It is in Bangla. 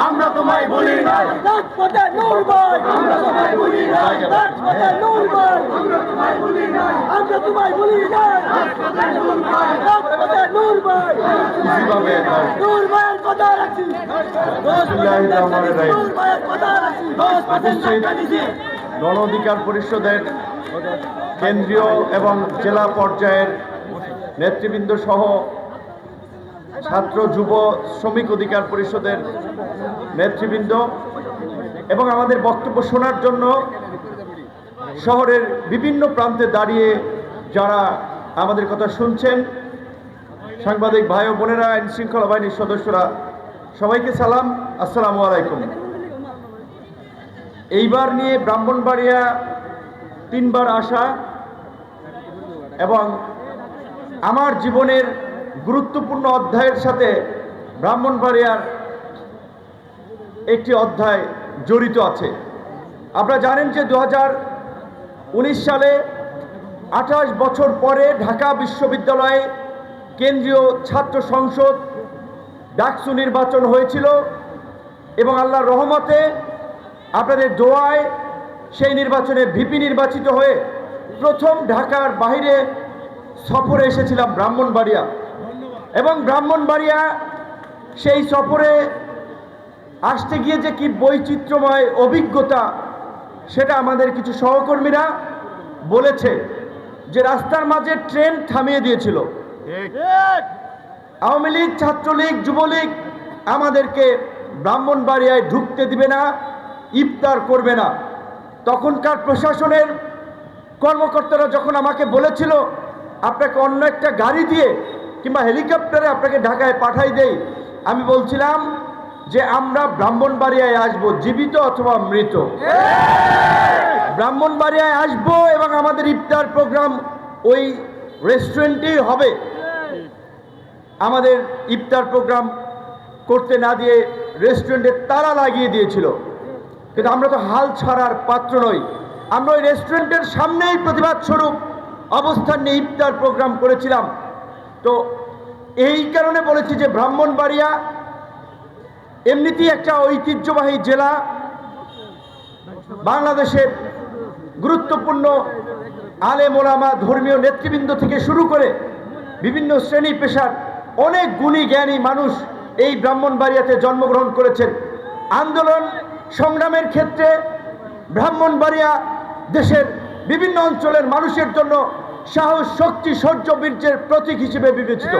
আমরা তোমায় ভুলি নাই, রাজপথে নূর ভাই, আমরা তোমায় ভুলি নাই, রাজপথে নূর ভাই, আমরা তোমায় ভুলি নাই, আমরা তোমায় ভুলি নাই, রাজপথে নূর ভাই, রাজপথে নূর ভাই, কিভাবে নূর ভাইয়ের কথা রাখছি, নূর ভাইয়ের কথা রাখছি, গণ অধিকার পরিষদের কেন্দ্রীয় এবং জেলা পর্যায়ের নেতৃবৃন্দ সহ ছাত্র যুব শ্রমিক অধিকার পরিষদের নেতৃবৃন্দ এবং আমাদের বক্তব্য শোনার জন্য শহরের বিভিন্ন প্রান্তে দাঁড়িয়ে যারা আমাদের কথা শুনছেন, সাংবাদিক ভাই ও বোনেরা, আইন শৃঙ্খলা বাহিনীর সদস্যরা, সবাইকে সালাম, আসসালামু আলাইকুম। এইবার নিয়ে ব্রাহ্মণবাড়িয়া 3 বার আসা এবং আমার জীবনের গুরুত্বপূর্ণ অধ্যায়ের সাথে ব্রাহ্মণবাড়িয়ার একটি অধ্যায় জড়িত আছে। আপনারা জানেন যে 2019 সালে 28 বছর পরে ঢাকা বিশ্ববিদ্যালয়ে কেন্দ্রীয় ছাত্র সংসদ ডাকসু নির্বাচন হয়েছিল এবং আল্লাহর রহমতে আপনাদের দোয়ায় সেই নির্বাচনে ভিপি নির্বাচিত হয়ে প্রথম ঢাকার বাইরে সফরে এসেছিলাম ব্রাহ্মণবাড়িয়া, এবং ব্রাহ্মণবাড়িয়া সেই সফরে আসতে গিয়ে যে কি বৈচিত্র্যময় অভিজ্ঞতা, সেটা আমাদের কিছু সহকর্মীরা বলেছে যে রাস্তার মাঝে ট্রেন থামিয়ে দিয়েছিল। আওয়ামী লীগ, ছাত্রলীগ, যুবলীগ আমাদেরকে ব্রাহ্মণবাড়িয়ায় ঢুকতে দিবে না, ইফতার করবে না। তখনকার প্রশাসনের কর্মকর্তারা যখন আমাকে বলেছিল আপনাকে অন্য একটা গাড়ি দিয়ে কিংবা হেলিকপ্টারে আপনাকে ঢাকায় পাঠাই দেই, আমি বলছিলাম যে আমরা ব্রাহ্মণবাড়িয়ায় আসবো, জীবিত অথবা মৃত। ব্রাহ্মণবাড়িয়ায় আসবো এবং আমাদের ইফতার প্রোগ্রাম ওই রেস্টুরেন্টেই হবে। আমাদের ইফতার প্রোগ্রাম করতে না দিয়ে রেস্টুরেন্টে তালা লাগিয়ে দিয়েছিল, কিন্তু আমরা তো হাল ছাড়ার পাত্র নই। আমরা ওই রেস্টুরেন্টের সামনেই প্রতিবাদ স্বরূপ অবস্থান নিয়ে ইফতার প্রোগ্রাম করেছিলাম। তো এই কারণে বলেছি যে ব্রাহ্মণবাড়িয়া এমনিতেই একটা ঐতিহ্যবাহী জেলা, বাংলাদেশের গুরুত্বপূর্ণ আলেম ওলামা, ধর্মীয় নেতৃবৃন্দ থেকে শুরু করে বিভিন্ন শ্রেণী পেশার অনেক গুণী জ্ঞানী মানুষ এই ব্রাহ্মণবাড়িয়াতে জন্মগ্রহণ করেছেন। আন্দোলন সংগ্রামের ক্ষেত্রে ব্রাহ্মণবাড়িয়া দেশের বিভিন্ন অঞ্চলের মানুষের জন্য সাহস, শক্তি, শৌর্য, বীর্যের প্রতীক হিসেবে বিবেচিত।